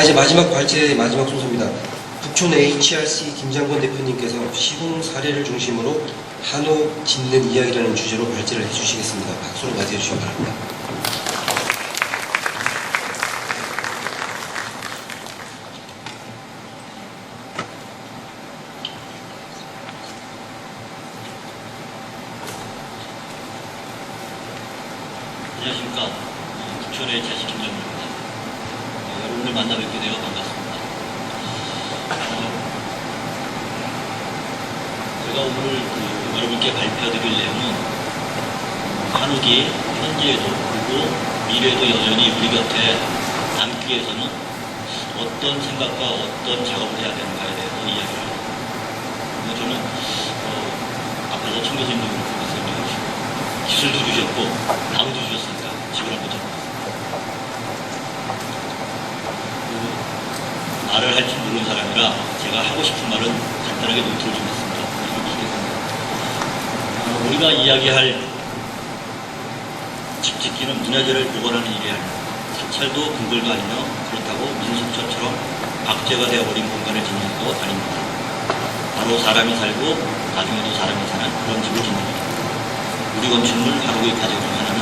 이제 마지막 발제의 마지막 순서입니다. 북촌 HRC 김장권 대표님께서 시공 사례를 중심으로 한옥 짓는 이야기라는 주제로 발제를 해주시겠습니다. 박수로 맞이해 주시기 바랍니다. 안녕하십니까. 북촌의 자식 김정민입니다. 여러분을 만나 뵙게 되어 반갑습니다. 제가 오늘 여러분께 발표드릴 내용은 한옥이 현재에도 그리고 미래에도 여전히 우리 곁에 남기 위해서는 어떤 생각과 어떤 작업을 해야 되는가에 대해서 이야기를 합니다. 저는 앞에서 청 교수님도 그렇게 설명해 주시고 기술도 주셨고 나무도 주셨으니까 집을 한번 좀 말을 할 줄 모르는 사람이라 제가 하고 싶은 말은 간단하게 노트를 좀 했습니다. 우리가 이야기할 집 짓기는 문화재를 복원하는 일이 아닙니다. 사찰도 궁궐도 아니며 그렇다고 민속촌처럼 악재가 되어버린 공간을 짓는 것도 아닙니다. 바로 사람이 살고 나중에도 사람이 사는 그런 집을 짓는 겁니다. 우리 건축물 한옥의 과제 중 하나는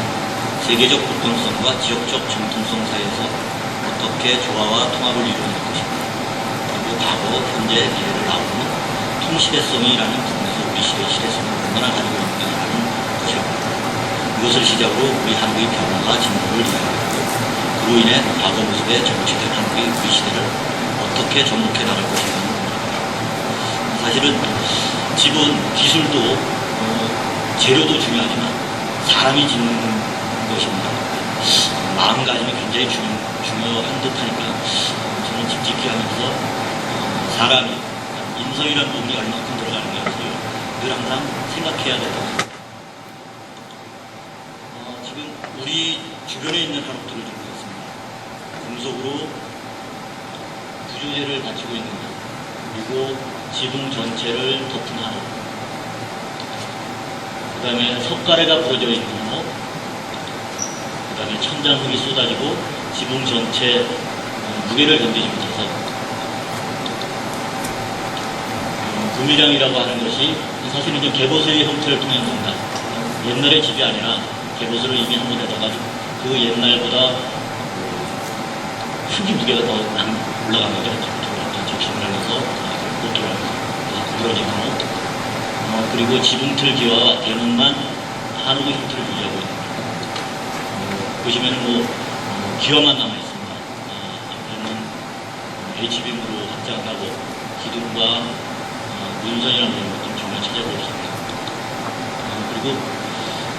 세계적 보편성과 지역적 정통성 사이에서 어떻게 조화와 통합을 이루어낼 것인가. 그리고 과거, 현재, 미래를 아우르는 통시대성이라는 부분에서 우리 시대의 시대성을 얼마나 가지고 있는가라는 것이랍니다. 이것을 시작으로 우리 한국의 변화가 진보를 이야기하고 그로 인해 과거 모습에 정치된 한국의 우리 시대를 어떻게 접목해 나갈 것인가는 문제입니다. 사실은 집은 기술도 재료도 중요하지만 사람이 짓는 것입니다. 마음가짐이 굉장히 중요한 듯하니까 저는 집 짓기 하면서 사람이 인성이라는 부분이 얼마큼 들어가는가를 늘 항상 생각해야 된다고 생각합니다. 지금 우리 주변에 있는 한옥들을 좀 보겠습니다. 금속으로 구조재를 갖추고 있는 것, 그리고 지붕 전체를 덮은 한옥, 그 다음에 석가래가 부러져 있는 한옥, 그 다음에 천장흙이 쏟아지고 지붕 전체 무게를 견디지 못해서 구미량이라고 하는 것이 사실은 이제 개보수의 형태를 통한 겁니다. 옛날의 집이 아니라 개보수를 이미 한번 해다가 그 옛날보다 흙이 무게가 더 올라간 거죠. 적심을 하면서 못 들어가면서 부러진 한옥, 그리고 지붕틀 기와 대문만 한옥의 형태를 유지하고 있습니다. 보시면은 기와만 남아 있습니다. 앞에는 H빔으로 확장하고 기둥과 문선이라는 것들은 정말 찾아보겠습니다. 그리고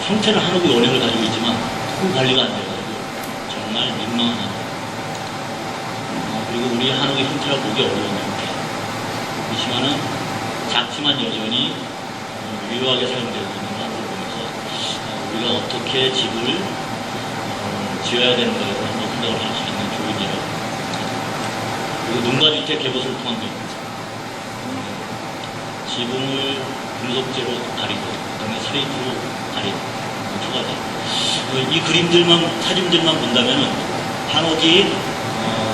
형태는 한옥의 원형을 가지고 있지만 그 관리가 안 돼가지고 정말 민망한 한옥. 그리고 우리 한옥의 형태라고 보기 어려운 형태. 그렇지만은 작지만 여전히 유효하게 사용되고 있는 한옥을 보면서 우리가 어떻게 집을 지어야 되는가에 대한 생각을 할 수 있는 좋은 예라고. 그리고 농가주택 개보수를 통한 겁니다. 지붕을 금속재로 가리고, 그 다음에 슬레이트로 가리고, 초가재. 이 그림들만, 사진들만 본다면은 한옥이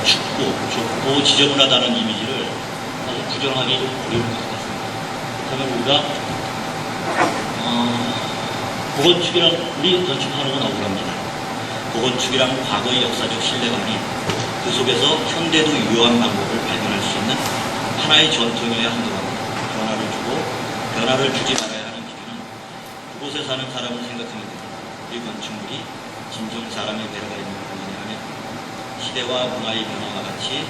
춥고, 좁고, 지저분하다는 이미지를 사실 부정하기 좀 어려울 것 같습니다. 그렇다면 우리가, 고건축이랑, 우리 건축 한옥은 억울합니다. 고건축이랑 과거의 역사적 신뢰감이 그 속에서 현대도 유효한 방법을 발견할 수 있는 하나의 전통이어야 한다고 합니다. 변화를 주고 변화를 주지 말아야 하는 기준은 그곳에 사는 사람을 생각하면 됩니다. 우리 건축물이 진정 사람의 배려가 있는 공간이라면 시대와 문화의 변화와 같이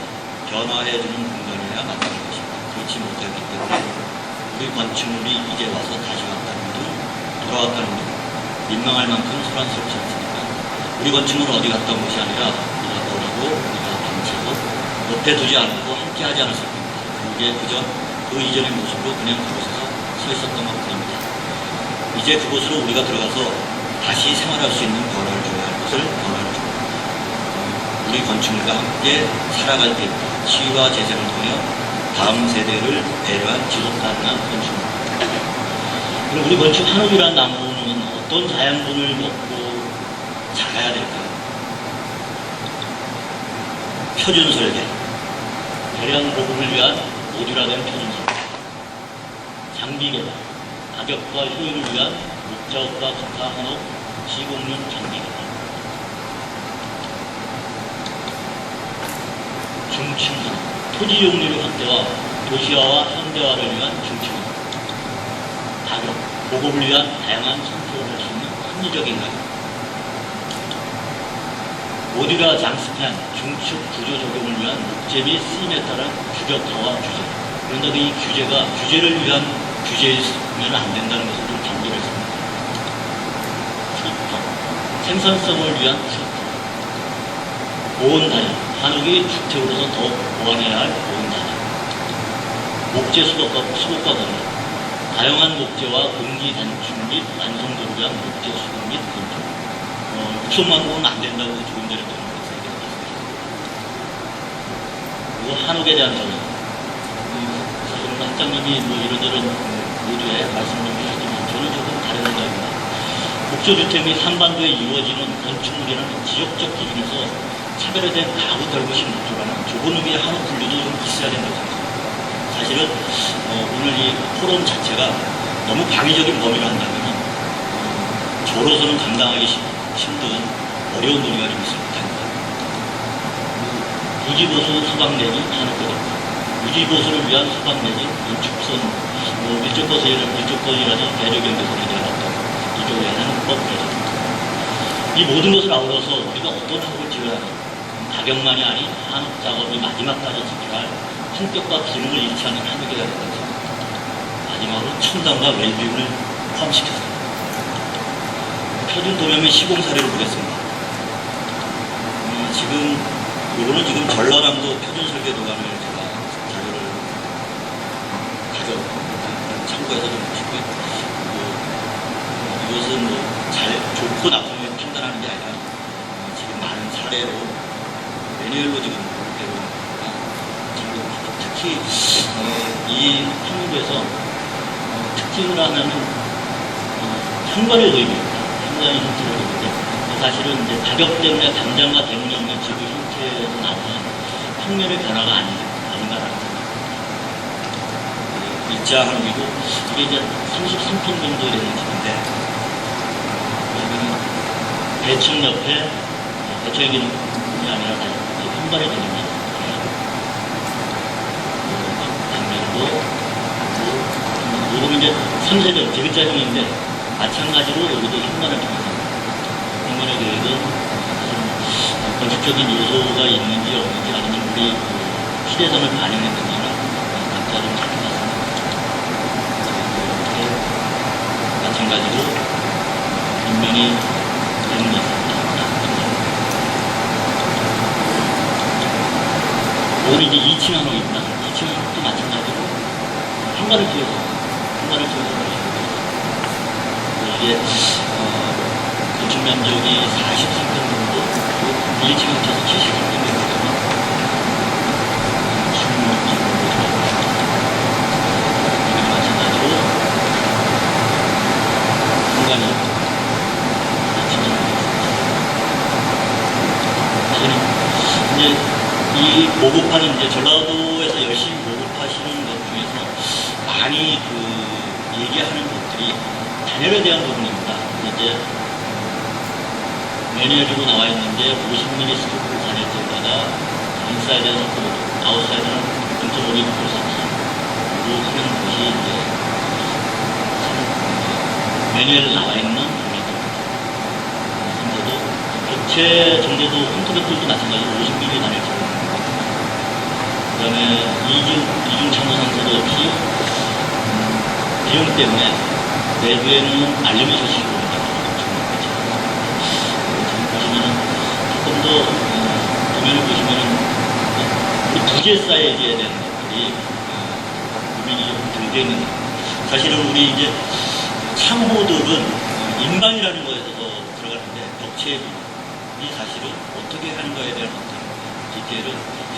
변화해주는 공간이어야 마땅할 것입니다. 그렇지 못하기 때문에 우리 건축물이 이제 와서 다시 왔다는 등 돌아왔다는 등 민망할 만큼 소란스럽지 않습니까? 우리 건축물은 어디 갔다 온 것이 아니라 우리가 떠나고 우리가 방치하고 옆에 두지 않고 함께 하지 않았을 겁니다. 그게 그저 그 이전의 모습으로 그냥 그곳에서 서 있었던 것 뿐입니다. 이제 그곳으로 우리가 들어가서 다시 생활할 수 있는 변화를 줘야 할 것을 변화를 주고 우리 건축물과 함께 살아갈 때 치유와 재생을 통해 다음 세대를 배려한 지속 가능한 건축물. 그리고 우리 건축 한옥이라는 나무는 어떤 자양분을 먹고 자라야 될까요? 표준 설계. 대량 보급을 위한 모듈화된 표준설, 장비 개발, 가격과 효율을 위한 목자업과 기타 한옥 시공용 장비 개발, 중층 토지 이용률 확대와 도시화와 현대화를 위한 중층 가격, 보급을 위한 다양한 선택을 할 수 있는 합리적인 가격, 모듈화 장스판 중축 구조 적용을 위한 목재 및 쓰임에 따른 규격화와 규제. 그런데 이 규제가 규제를 위한 규제이면 안 된다는 것을 좀 강조를 했습니다. 슈터, 생산성을 위한 슈터, 보온단위, 한옥이 주택으로서 더욱 보완해야 할 보온단위, 목재 수급과 관련, 다양한 목재와 공기 단축 및 완성도를 위한 목재 수급 및 건축. 육성만 보면 안 된다고 조금 전에 말씀드렸습니다. 그리고 한옥에 대한 적용. 사실 학장님이 뭐 이런저런 모두에 말씀을 해주셨지만 저는 조금 다른 생각입니다. 목조주택 및 한반도에 이루어지는 건축물이라는 지역적 기준에서 차별화된 가구 결부식 목조라는 좁은 의미의 한옥 분류도 좀 있어야 된다고 생각합니다. 사실은 오늘 이 포럼 자체가 너무 광의적인 범위로 한다면 저로서는 감당하기 힘든 어려운 논의가 좀 있을 듯합니다. 유지보수 수박 내지 한옥거리, 유지보수를 위한 수박 내지 건축선, 밀접거리라든지 대저경계선에 대한 어떤 이쪽에 하는 법 개정. 이 모든 것을 아울러서 우리가 어떤 한옥을 지어야 하는 가격만이 아닌 한옥 작업이 마지막까지 지켜야 할 성격과 기능을 잃지 않는 한옥이 되어야 된다고 생각합니다. 마지막으로 첨단과 웰비움을 포함시켰습니다. 표준 도면의 시공 사례를 보겠습니다. 이거는 지금 전라남도 표준 설계 도안을 제가 자료를 참고해서 좀 붙이고요. 이것은 잘 좋고 나쁨을 판단하는 게 아니라 지금 많은 사례로 매뉴얼로 지금 배우고 있습니다. 특히 이 한국에서 특징을 하면은 현관의 의미입니다. 현관의 형태를 보는데 사실은 이제 가격 때문에 당장과 대문이 없는 지구 형태에서 나오는 평면의 변화가 아닌가라는 생각입니다. 일자 한옥이고 이게 이제 33평 정도 되는 집인데 여기는 대청 옆에 대청이 아니라 현관이 되는 방면도 요거는 이제 3세대 제글자형인데 마찬가지로 여기도 현관을 통해서 현관의 계획은 건축적인 요소가 있는지 없는지 아니면 우리 시대성을 반영했는지는 각자 좀 살펴봤습니다. 마찬가지로 뒷면이 되는 것 같습니다. 오늘 이제 2층 한옥입니다. 2층 한옥도 마찬가지로 현관을 통해서 이게 건축 면적이 43평 정도, 1, 2층에 합쳐서 73평 정도 되면 16평 정도 여기는 마찬가지로 공간이 2층 정도 되겠습니다. 이제 이 보급하는 이제 전라도에서 열심히 보급하시는 것 중에서 많이 얘기하는 것들이 단열에 대한 부분입니다. 이제 매뉴얼로 나와 있는데 50mm 스토크를 다닐 때마다 인사이드에서 아웃사이드는 0.5mm 로 하는 것이 이제 매뉴얼에 나와 있는 부분입니다. 근데도 벽체 정제도 홈트랙들도 마찬가지로 50mm 다닐 때 그 다음에 이중 창호 상태도 역시 비용 때문에 내부에는 알루미늄 셔츠입니다. 보시면은 조금 더 도면을 보시면은 우리 부재 사이즈에 대한 것들이 고민이 좀 덜 되는. 사실은 우리 이제 창호들은 인방이라는 거에서 들어가는데 벽체이 사실은 어떻게 하는 거에 대한 어떤 디테일은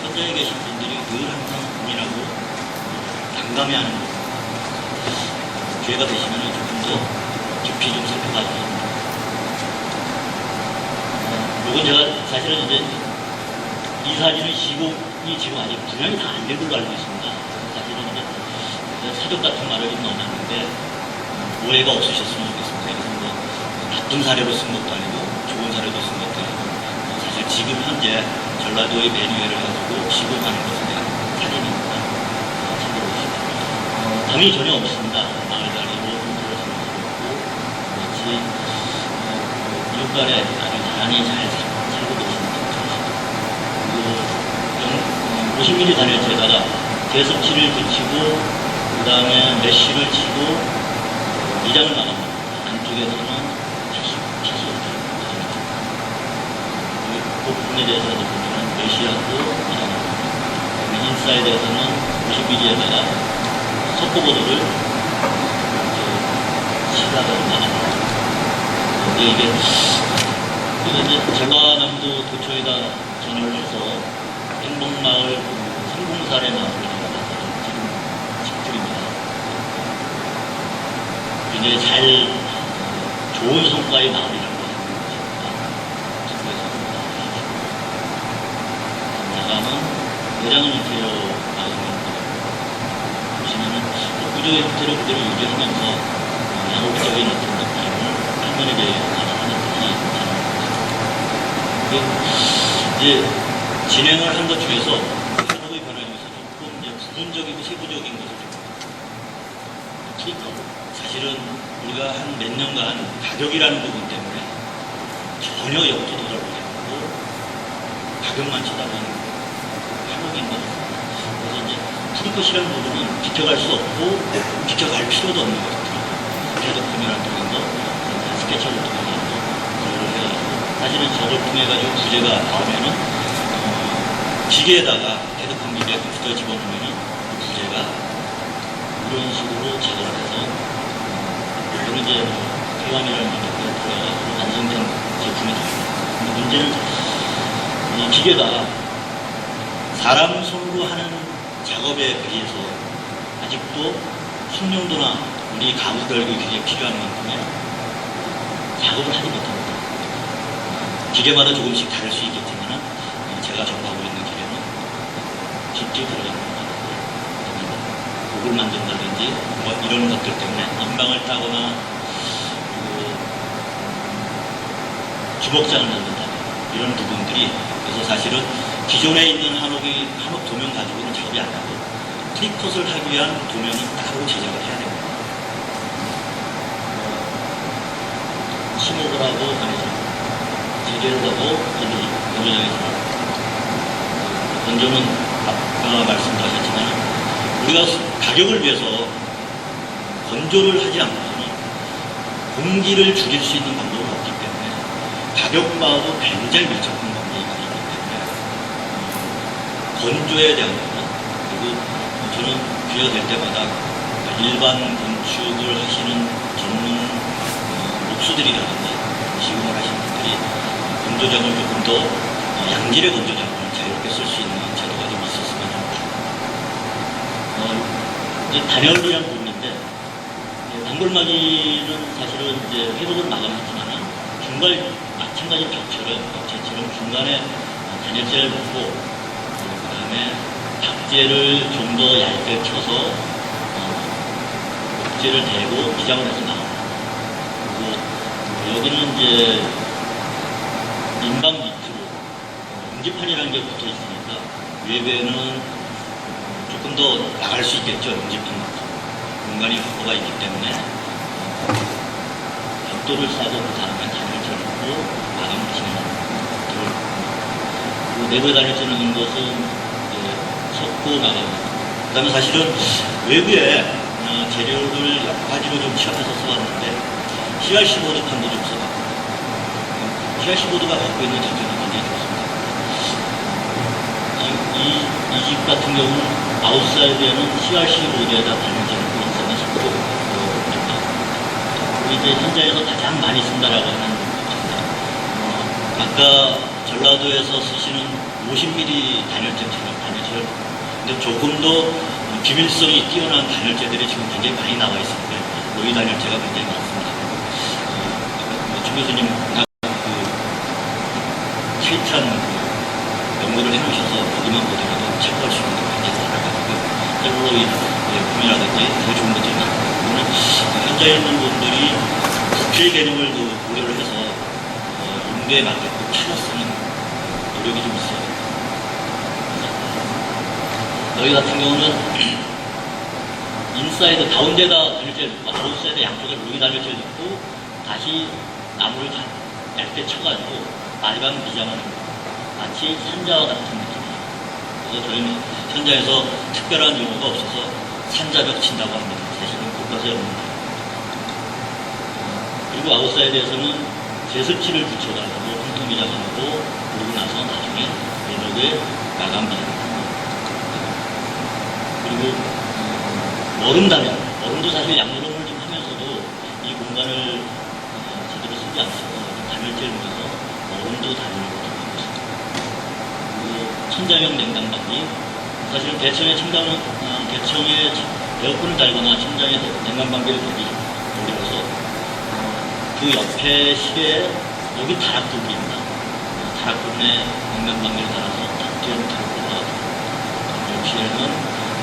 현장에 계신 분들이 늘 항상 고민하고 난감해하는 거. 기회가 되시면 조금 더 깊이 좀 살펴봐 주십니다. 이건 제가 사실은 이제 이 사진은 시공 지금 아직 분양이 다 안 된 걸로 알고 있습니다. 사실은 이제 사족 같은 말을 좀 넣어놨는데 오해가 없으셨으면 좋겠습니다. 그래서 뭐 나쁜 사례로 쓴 것도 아니고 좋은 사례로 쓴 것도 아니고 사실 지금 현재 전라도의 매뉴얼을 가지고 시공하는 것에 대한 사례입니다. 참고로 보시면 담이 전혀 없습니다. 마을 다리로 홍보를 생각하고 마치 이웃 간에 아주 나란히 잘 살고 계시는 것처럼 50mm 단열재에다가 대습치를 붙이고 그 다음에 메쉬를 치고 미장을 나갑니다. 안쪽에서는 치수 그 부분에 대해서 보면 메쉬하고 미장 인사이드에서는 50mm에다가 석고보도를 치다가 나갑니다. 이게 이제 전라남도 도초에다 전화를 해서 행복마을 성공사례 마을을 나가서 지금 직불입니다. 굉장히 잘 좋은 성과의 마을이라고 합니다. 나가면 내장은 인테리어 마을입니다. 보시면은 구조의 형태를 그대로 유지하면서 양호적인 어떤 느낌을 화면에 대해 가져가는 것이 이제 진행을 한 것 중에서 해석의 변화 중에서 조금 이제 부분적이고 세부적인 것을 트리커 사실은 우리가 한 몇 년간 가격이라는 부분 때문에 전혀 역도도를 못했고 가격만 쳐다보는 한옥인 것 같습니다. 그래서 이제 트리컷이라는 부분은 비켜갈 수 없고 비켜갈 필요도 없는 것 같아요. 헤드컴이라는 통해서 스케치를 통해서 그걸 해가지고 사실은 저걸 통해가지고 부재가 나오면은 기계에다가 헤드컴 기계에 컴퓨터에 집어넣으면 부재가 이런 식으로 작업을 해서 이거는 이제 회원이라는 것에 들어가서 완성된 제품이 됩니다. 근데 문제는 이 기계가 사람 손으로 하는 작업에 비해서 아직도 숙련도나 우리 가구 결국에 굉장히 필요한 만큼의 작업을 하지 못합니다. 기계마다 조금씩 다를 수 있겠지만 제가 접하고 있는 기계는 깊게 들어가는 것 같고 곡을 만든다든지 뭐 이런 것들 때문에 인방을 따거나 주먹장을 만든다 이런 부분들이 그래서 사실은 기존에 있는 한옥 도면 가지고는 작업이 안 하고 트리컷을 하기 위한 도면은 따로 제작을 해야 됩니다. 심호흡을 하고 아니죠. 재개를 하고 건조장에서 건조는 아까 말씀하셨지만 우리가 가격을 위해서 건조를 하지 않고서는 공기를 줄일 수 있는 방법은 없기 때문에 가격과도 굉장히 밀접한 관계가 있기 때문에 건조에 대한 거는 그리고 저는 기회가 될 때마다 일반 건축을 하시는 전문 목수들이라든지 시공을 하시는 분들이 건조장을 조금 더 양질의 건조장을 자유롭게 쓸 수 있는 제도가 좀 있었으면 합니다. 이제 단열이라는 부분인데 단골마기는 사실은 이제 회복을 마감했지만은 중간 마찬가지 벽체처럼 중간에 단열재를 넣고 그다음에 박재를 좀 더 얇게 쳐서 목재를 대고 미장을 해서 나옵니다. 그리고 여기는 이제 인방 밑으로 응집판이라는 게 붙어 있으니까 외부에는 조금 더 나갈 수 있겠죠. 응집판만큼 공간이 확보가 있기 때문에 벽돌을 싸고 그 다음에 단열재 넣고 마감을 진행합니다. 그리고 내부에 단열재 넣는 것은 석고 마감. 그 다음에 사실은 외부에 재료를 여러 가지로 좀 취합해서 써왔는데 CRC 보드판도 좀 써봤고 CRC 보드가 갖고 있는 장점은 굉장히 좋습니다. 이 집 같은 경우는 아웃사이드에는 CRC 보드에다 단열재를 인상을 싣고 이제 현장에서 가장 많이 쓴다라고 하는 겁니다. 아까 전라도에서 쓰시는 50mm 단열재처럼 단열재를 근데 조금 더 기밀성이 뛰어난 단열재들이 지금 굉장히 많이 나와 있습니다. 노이 단열재가 굉장히 많습니다. 주 교수님 타이탄 연구를 해놓으셔서 거기만 보더라도 참고할 수 있는 것들이 많아가지고 셀룰로이드 품이라든지 더 좋은 것들이 많고 현장에 있는 분들이 국제 개념을 고려를 해서 인도에 맞게끔 찾아 쓰는 노력이 좀 있어요. 여기 같은 경우는 인사이드 가운데다 단열재를 넣고 아웃사이드 양쪽에 루이 단열재를 넣고 다시 나무를 얇게 쳐가지고 마지막 미장하는 마치 산자와 같은 느낌이에요. 그래서 저희는 현장에서 특별한 용어가 없어서 산자벽 친다고 합니다. 사실은 교과서에 없는 거예요. 그리고 아웃사이드에서는 제습치를 붙여가지고 홈통 미장하고 그러고 나서 나중에 내벽에 마감 미장합니다. 그리고 얼음 단열, 얼음도 사실 양얼음을 좀 하면서도 이 공간을 제대로 쓰지 않고 단열재를 넣어서 얼음도 단열을 하고 있습니다. 그리고 천장형 냉난방기, 사실은 대청에 에어컨을 달거나 천장에 냉난방기를 대기 어려워서 그 옆에 실에 여기 다락 부분입니다. 다락 부분에 냉난방기를 달아서 뒤에는 다락을 나가고 역시에는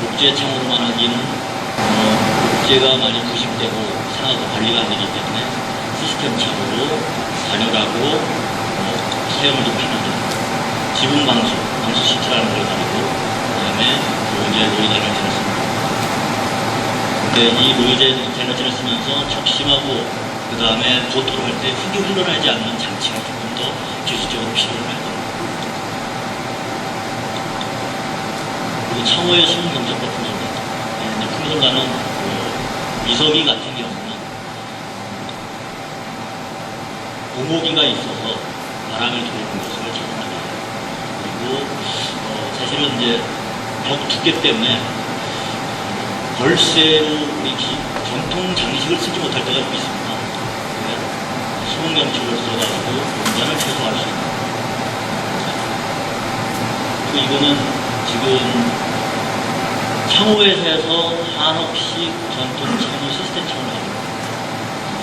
목재 창으로만 하기는 목재가 많이 부식되고 상하고 관리가 안 되기 때문에 시스템 창으로 단열하고 사용을 좀 편하게 지붕 방수 시트라는 걸 가지고 그다음에 로이제 단열재를 씁니다. 근데 이 로이제 단열재를 쓰면서 적심하고 그다음에 보토를 할 때 흙이 흘러나지 않는 장치가 조금 더 기술적으로 필요를 할 겁니다. 그리고 창호의 수분 경적과 풍선관. 풍선관은 미서기 같은 경우는 공호기가 있어서 바람을 들어오는 것을 차단하게 해요. 그리고 사실은 이제 벽 두께 때문에 벌새로 우리 전통 장식을 쓰지 못할 때가 좀 있습니다. 수분 경축을 써가지고 온전을 최소화할 수 있는. 그리고 이거는 지금 창호회사에서 한옥식 전통 창호 시스템 창호를 합니다.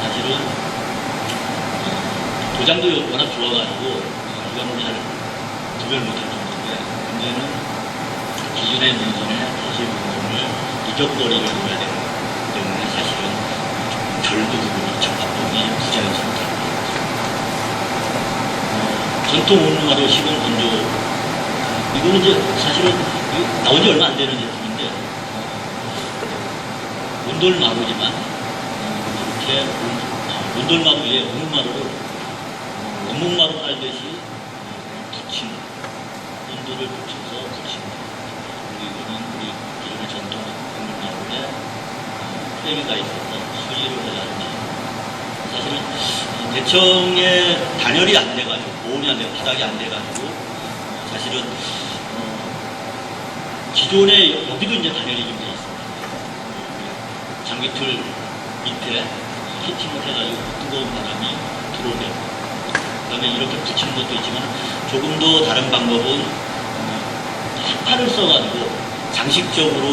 사실은 도장도 워낙 좋아가지고 이거는 잘 구별 못할 정도인데 문제는 기존의 문선에 다시 문선을 이격거리를 둬야 되기 때문에 사실은 결도 부분이 적합성이 부자연스럽다. 전통 온누마루 시공 건조 이거는 이제 사실은 나온 지 얼마 안 되는 제품인데 온돌마루지만 이렇게 온돌마루 위에 온마루를 원목마루 깔듯이 붙이는 온돌을 붙여서 붙이는 그리고 이거는 우리 기존의 전통 온마루에 프레미가 있어서 수리를 해야 사실은 대청에 단열이 안 돼가지고 보온이 안 되고 바닥이 안 돼가지고 사실은 기존에 여기도 이제 단열이 좀 돼 있습니다. 장기틀 밑에 히팅을 해가지고 뜨거운 바람이 들어오게. 그다음에 이렇게 붙이는 것도 있지만 조금 더 다른 방법은 합판을 써가지고 장식적으로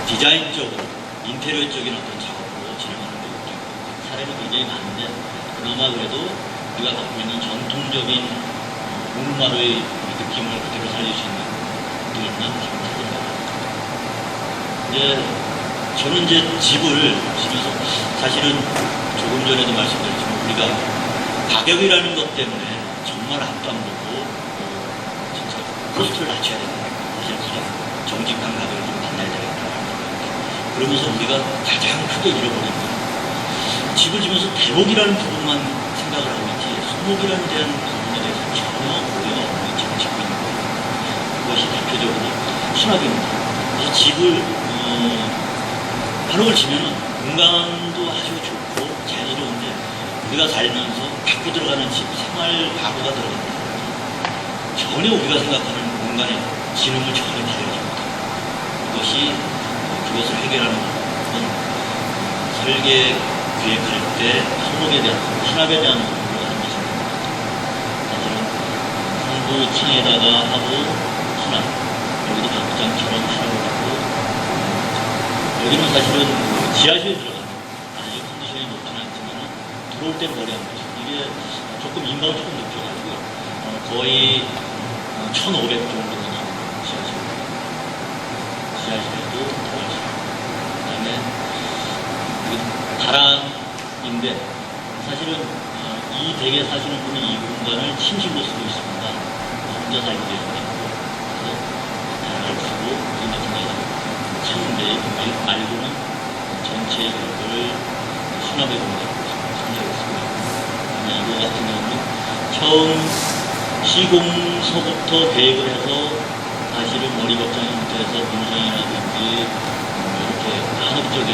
디자인적으로 인테리어 쪽인 어떤 작업으로 진행하는 것도 있고 사례는 굉장히 많은데 그나마 그래도 우리가 갖고 있는 전통적인 온마루의 느낌을 그대로 살릴 수 있는 분들만 지금 찾은 거예요. 이제 저는 이제 집을 지면서 사실은 조금 전에도 말씀드렸지만 우리가 가격이라는 것 때문에 정말 앞도 안 보고 진짜 코스트를 낮춰야 된다. 사실 정직한 가격을 좀 만나야 되겠다. 그러면서 우리가 가장 크게 잃어버린 건 집을 지면서 대목이라는 부분만 생각을 하고 있지 소목이라는 대한 부분에 대해서 전혀 오해가 없는 집을 짓고 있는 거예요. 그것이 대표적으로 수납입니다. 그래서 집을 한옥을 지면은 공간도 아주 좋고 잘 좋은데 우리가 살면서 갖고 들어가는 집 생활 가구가 들어간다. 전혀 우리가 생각하는 공간의 기능을 전혀 발휘하지 못합니다. 그것을 해결하는 건 설계 기획할 때 소목에 대한 수납에 대한 공부를 하는 것입니다. 사실은 상부 층에다가 하고 수납 여기도 벽장처럼 수납을 하고 여기는 사실은 지하실에 들어가는 아주 컨디션이 높지는 않지만 들어올 때는 머리 안 보죠. 이게 조금 인강을 조금 높여가지고 거의 1,500 정도가 나오는 지하실에도 들어갈 수 있고, 그 다음에 다락인데 사실은 이 댁에 사시는 분이 이 공간을 침실로 쓰고 있습니다. 혼자 살기도 했고, 그래서 다락을 쓰고 이 마찬가지로 창인데 말고는 전체 벽을 수납의 공간으로 선택을 쓰고 있고, 이거 같은 경우는 처음 시공서부터 계획을 해서 사실은 머리걱정 형태에서 문성이라든지 이렇게 한옥적인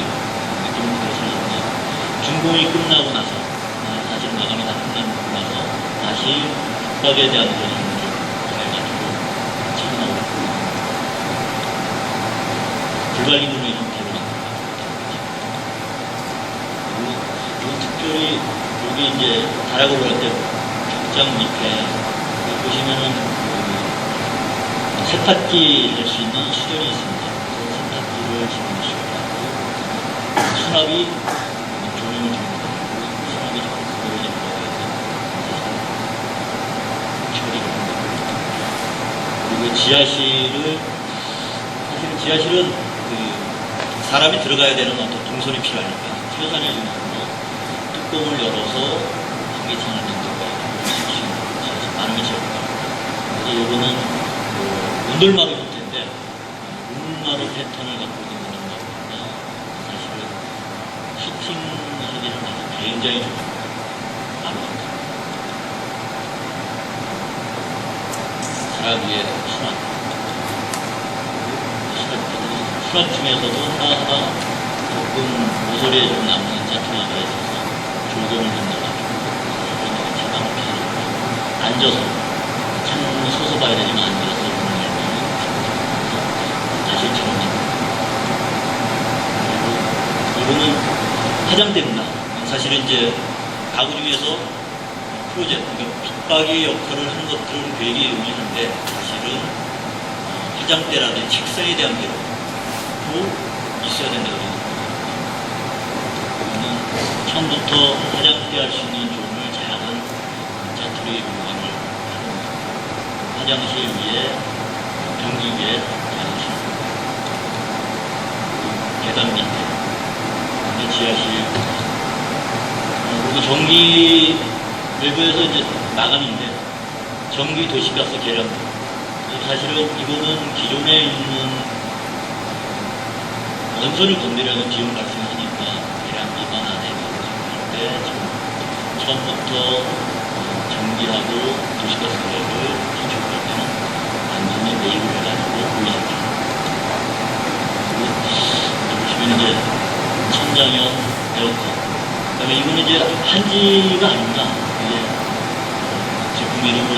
느낌을 보였었는데 준공이 끝나고 나서 사실 마감이 다 끝나고 나서 다시 국박에 대한 그런 의무를 해가지고 참여하고 불가리문의 형태로 만들어졌다. 그리고 특별히 여기 이제 다락으로 갈 때 벽장 밑에 보시면은 세탁기 할 수 있는 수전이 있습니다. 그래서 세탁기를 집어넣을 수 있고 수납이 조명을 좀 수납이 좀 보여지는 거에서 처리를 합니다. 그리고 지하실을 사실 지하실은 사람이 들어가야 되는 어떤 동선이 필요하니까 최선의 중으로 뚜껑을 열어서 환기창을 만들고 많은 지역입니다. 그래서 이거는 운돌마루 형태인데 운돌마루 패턴을 갖고 있는 운돌마루가 사실은 히팅하기는 아주 굉장히 좋은 마루입니다. 다락 위에 수납 중에서도 하나하나 조금 모서리에 좀 남는 짜투리가 있어서 조경을 좀 넣어가지고 차방을 피해주고 앉아서 창문을 서서 봐야 되지만 앉아서 보는 열면은 다실처럼 그리고 이거는 화장대입니다. 사실은 이제 가구 중에서 프로젝트, 그러니까 붙박이 역할을 하는 것들은 되게 용이한데 사실은 화장대라든지 책상에 대한 배려도 있어야 된다고 생각합니다. 이거는 처음부터 화장대 할 수 있는 존을 작은 자투리 공간을 화장실 위에 변기 위에 화장실 계단 밑에 지하실 그리고 전기 외부에서 이제 마감인데 전기 도시가스 계량 사실은 이거는 기존에 있는 원선을 건드려서 기온 발생하니까 계량 기반 안에 들어갈 때 처음부터 전기하고 도시가스 계량을 기초할 때는 완전히 매입을 해가지고 올려줍니다. 보시면 이제 천장형 에어컨. 그다음에 이거는 이제 한지가 아닙니다. 이게 제품 이름은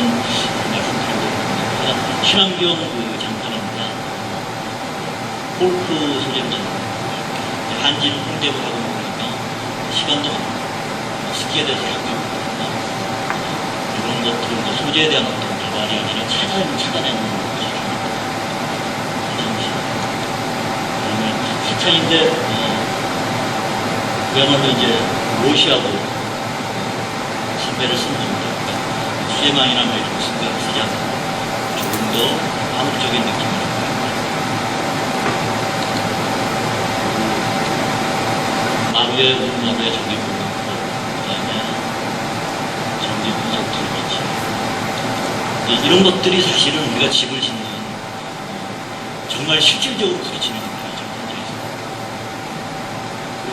말씀드리고 친환경 장판입니다. 폴크 소재입니다. 한지는 홍대로 하고 보니까 시간도 많고 스키에 대해서 학교입니다. 이런 것들 소재에 대한 어떤 개발이 아니라 찾아내는 것이 중요합니다. 그다음에 세차인데 그야말로 이제 로시하고 선배를 쓰는 겁니다. 수제망이나 뭐 이런 선배를 쓰지 않고 조금 더 한국적인 느낌을 마루에 우마루에 전기 부분 그 다음에 전기 분석들 같이 이런 것들이 사실은 우리가 집을 짓는 정말 실질적으로 부딪히는 겁니다.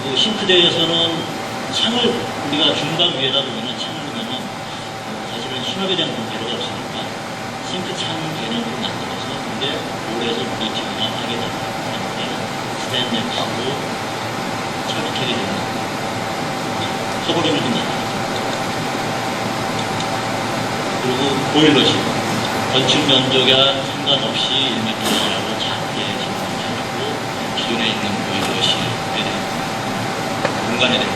그리고 싱크대에서는 창을 우리가 중간 위에다 보면 창을 보면은 사실은 수납에 대한 배려가 없으니까 싱크창 개념으로 만들어서 근데 올에서 물이 튀어나가게 되는 스탠드하고 자극하게 되는 커버링을 한다. 그리고 보일러실 건축 면적에 상관없이 1m이라고 작게 진행하고 기존에 있는 보일러실에 대한 공간에 대한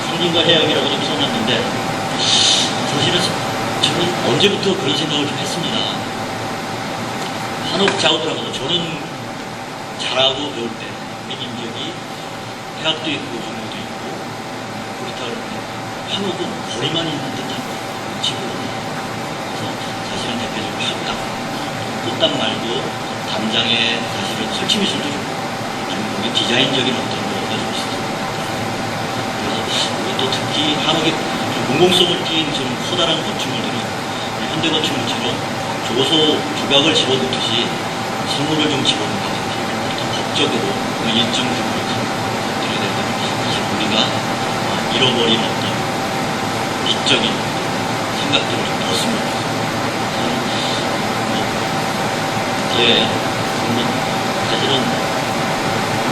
상징과 해양이라고 좀 써놨는데 사실은 저는 언제부터 그런 생각을 좀 했습니다. 한옥 작업을 하면서 저는 잘하고 배울 때 민임적이 대학도 있고 중고도 있고 그렇다 그러는데 한옥은 거리만 있는 듯한 집으로 식당 말고 담장에 사실은 설치 미술도 좋고 아니면 거기 디자인적인 어떤 거가 좀 있었습니다. 그래서 또 특히 한옥의 공공성을 띈 좀 커다란 건축물들은 현대 건축물처럼 조소 조각을 집어넣듯이 선물을 좀 집어넣는다든지 어떤 법적으로 일정 규모를 드려야 된다면 사실 우리가 잃어버린 어떤 미적인 생각들을 좀 넣었으면 좋겠어요. 사실은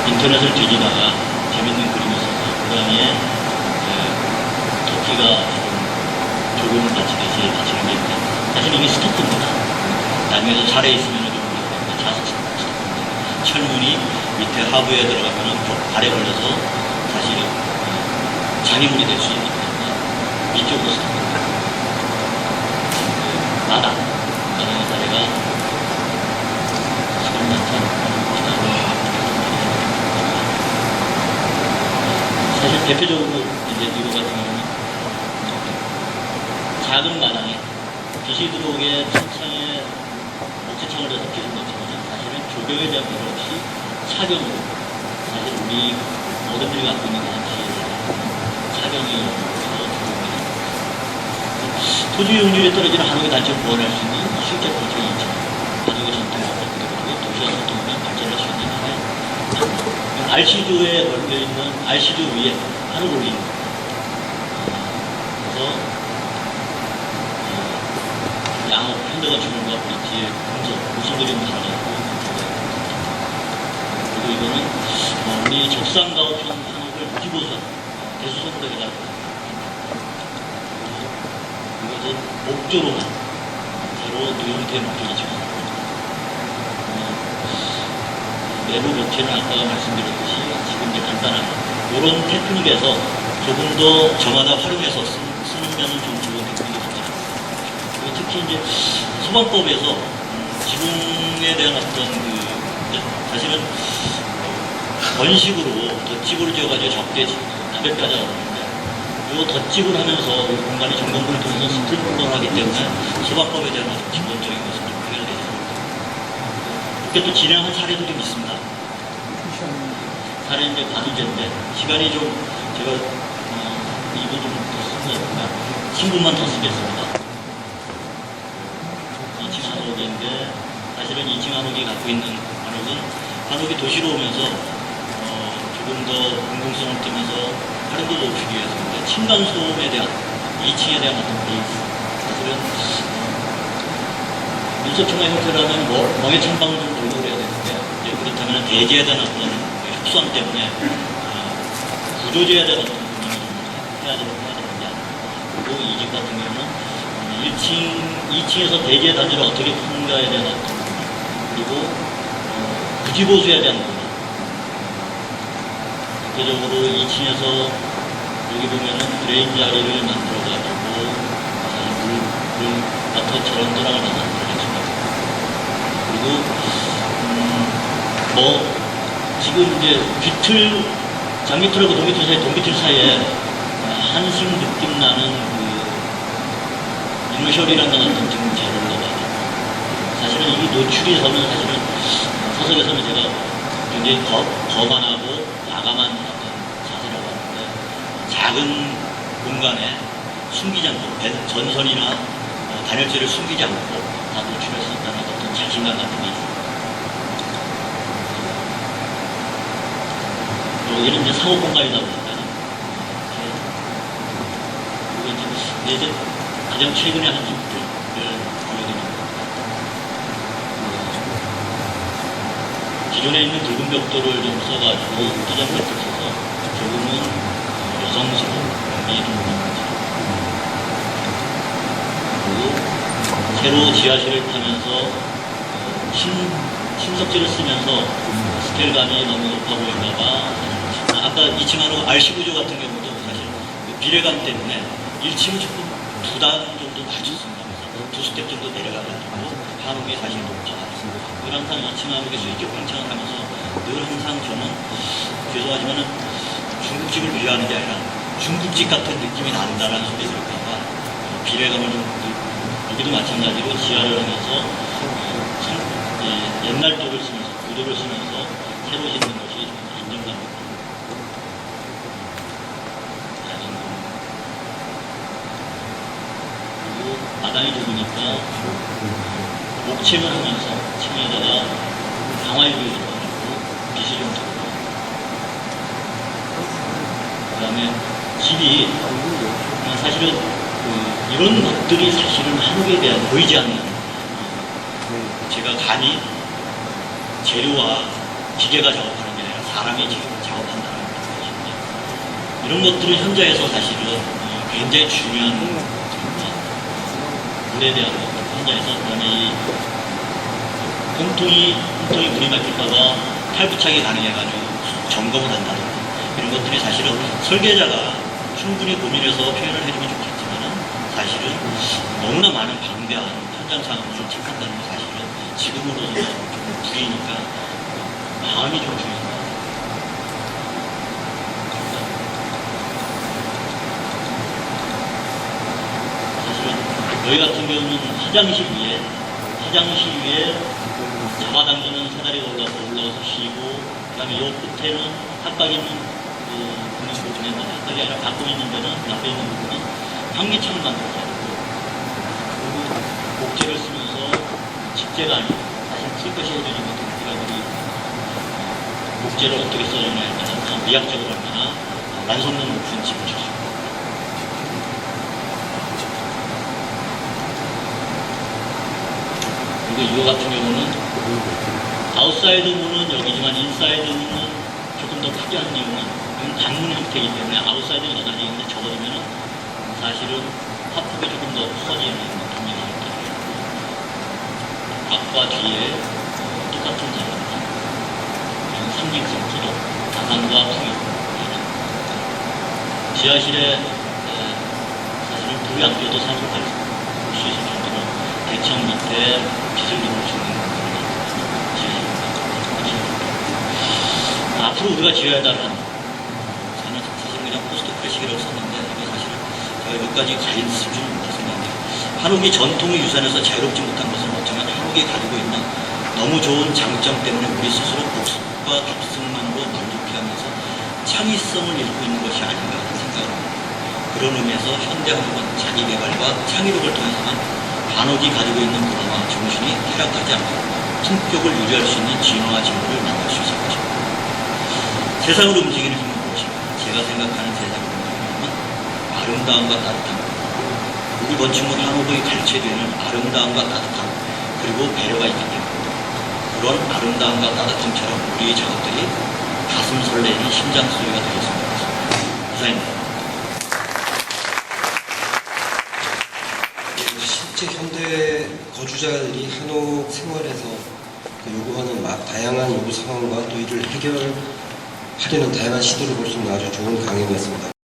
인터넷을 뒤지다가 재밌는 그림이 있어서 고양이에 토끼가 조금을 바치듯이 바치는 게 있는데 사실 이게 스토커입니다. 나중에도 살에 있으면 좀 자석 스토커입니다. 철문이 밑에 하부에 들어가면 발에 걸려서 사실은 장애물이 될 수 있기 때문에 이쪽으로 스토커입니다. 마당의 다리가 지금 사실 대표적으로 이제 이거 같은 경우는 작은 마당에 빛이 들어오게 천창에 목재창을 해서 기준 것처럼 사실은 조경에 대한 필요 없이 차경으로 사실 우리 어른들이 갖고 있는 가장 차경이 들어옵니다. 토지 이용률이 떨어지는 한옥의 단점을 보완할 수 있는 실제 건축이 있죠. 한옥의 전통을 그리고 도시와 소통하면 발전할 수 있는 하나의 RC조에 걸려있는 RC조 위에 한옥을 올리는 거예요. 그래서 양옥, 현대건축물과 브릿지의 구성들이 좀 달라졌고 그리고 이거는 우리 적산가옥형 한옥을 무지보수한 대수성으로 해가지고 이것은 목조로만 새로 누형태의 목조이죠. 내부 벽체는 아까 말씀드렸듯이 지금 이제 간단한 이런 테크닉에서 조금 더 저마다 활용해서 쓰는 면은 좀 좋은 테크닉이 좋잖아요. 특히 이제 소방법에서 지붕에 대한 어떤 사실은 건식으로 덧집을 지어가지고 적게 담배까지 하는데 이 덧집을 하면서 공간이 점검을 통해서 스틸을 하기 때문에 소방법에 대한 어떤 기본적인 것은 좀 해결되지 않습니다. 이렇게 또 진행한 사례도 좀 있습니다. 사례는 이제 관우제인데 시간이 좀 제가 2분 좀 더 쓰니까 3분만 더 쓰겠습니다. 2층 한옥인데 사실은 2층 한옥이 갖고 있는 한옥은 한옥이 도시로 오면서 조금 더 공공성을 띠면서 활용도 높이기 위해서 층간소음에 대한 2층에 대한 어떤 베이스 사실은 민속촌의 형태라면 멍해 창방을 좀 노력을 해야 되는데 그렇다면 대지에 대한 어떤 협소함 때문에 구조지에 대한 어떤 부분을 해야 되는데 그리고 이 집 같은 경우는 2층에서 대지의 단지를 어떻게 푸는가에 대한 어떤 부분 그리고 부지보수에 대한 부분 대표적으로 2층에서 여기 보면은 드레인 자리를 만들어가지고 물 버터처럼 돌아가는 만들어졌습니다. 그리고 지금 이제 뒤틀, 장기틀하고 동기틀 사이에 한식 느낌 나는 이노셜이라는 어떤 지금 재료를 넣어가지고 사실은 이 노출이 서면 사실은 서석에서는 제가 굉장히 거만하고 과감한 어떤 자세라고 하는데 작은 공간에 숨기지 않고 전선이나 단열재를 숨기지 않고 다 노출할 수 있다는 어떤 자신감 같은 게 있습니다. 여기는 이제 사고 공간이다 보니까 그리고 이제 가장 최근에 한 집들을 보여드립니다. 기존에 있는 붉은 벽돌을 좀 써가지고 토장 벽돌 써서 조금은 여성스러운 그런 게 그리고 새로 지하실을 타면서 신석재를 쓰면서 스케일감이 너무 높아 보일까봐 아까 2층 한옥 RC 구조 같은 경우도 사실 비례감 때문에 1층을 조금 2단 정도 낮췄습니다. 그래서 2스텝 정도 내려가가지고 한옥이 사실 높아졌습니다. 늘 항상 2층 한옥에 수익적 팽창을 하면서 늘 항상 저는 죄송하지만은 중국집을 비교하는 게 아니라 중국집 같은 느낌이 난다라는 소리 들을까봐 비례감을 좀 여기도 마찬가지로 지하를 하면서 옛날 돌을 쓰면서, 구도를 쓰면서 새로 짓는 것이 좀 안정감이 있고, 그리고 마당이 좁으니까 목책을 하면서 층에다가 강화유리를 넣어주고 빛을 좀 들고, 그 다음에 집이 사실은 이런 것들이 사실은 한옥에 대한 보이지 않는, 제가 간이 재료와 기계가 작업하는 게 아니라 사람이 작업한다는 것입니다. 이런 것들은 현장에서 사실은 굉장히 중요한 물에 대한 것들, 현장에서 그다음에 이 홈통이 물이 막힐까봐 탈부착이 가능해가지고 점검을 한다는 것, 이런 것들이 사실은 설계자가 충분히 고민해서 표현을 해주면 좋겠지만은 사실은 너무나 많은 방대한 현장 상황을 체크한다는 게 사실은 지금으로서는 좀 부리니까 마음이 좀 중요한 것 같아요. 사실은 여기 같은 경우는 화장실 위에 잡아당기는 사다리가 올라와서 쉬고, 그 다음에 요 끝에는 탑박 있는 분이 보증에 탑박이 아니라 갖고 있는 데는, 앞에 있는 부분은 환기창을 만들어서 하고, 그리고 목재를 쓰면서 직재가 아니고 사실 쓸 것이 해주는 동기가들이 목재를 어떻게 써주냐에 따라서 미학적으로 얼마나 완성도 높은 집을 줄 수 있고, 그리고 이거 같은 경우는 아웃사이드 문은 여기지만 인사이드 문은 조금 더 크게 하는 이유는 이건 단문 형태이기 때문에 아웃사이드는 여전히 있는데 접어두면은 사실은 화폭이 조금 더 커지는 동력이 있거든요. 앞과 뒤에 똑같은 작업입니다. 상징성 구도, 가상과 풍요. 지하실에 사실은 불이 안 켜도 산소를 볼 수 있을 정도로 대청 밑에 빛을 들어올 수 있는 앞으로 우리가 지어야 할 저는 사실 그냥 포스트 클래식이라고 썼는데 이게 사실은 제가 여기까지 가 있는 수준은 못했었는데, 한옥이 전통의 유산에서 자유롭지 못한 것은 어쩌면 한옥이 가지고 있는 너무 좋은 장점 때문에 우리 스스로 복습과 탑승만으로 만족해하면서 창의성을 잃고 있는 것이 아닌가 하는 생각을 합니다. 그런 의미에서 현대 한옥은 자기 개발과 창의력을 통해서만 한옥이 가지고 있는 문화와 정신이 타락하지 않고 품격을 유지할 수 있는 진화와 진보를 만날 수 있을 것입니다. 세상을 움직이는 힘은 무엇인가? 제가 생각하는 세상을 움직이는 힘은 아름다움과 따뜻함, 우리 건축물 한옥의 갈채되는 아름다움과 따뜻함, 그리고 배려가 있기 때문에 그런 아름다움과 따뜻함처럼 우리의 작업들이 가슴 설레이는 심장 소리가 되었으면 좋겠습니다. 이상입니다. 실제 현대 거주자들이 한옥 생활에서 요구하는 다양한 요구 상황과 또 이를 해결하려는 다양한 시도를 볼 수 있는 아주 좋은 강연이었습니다.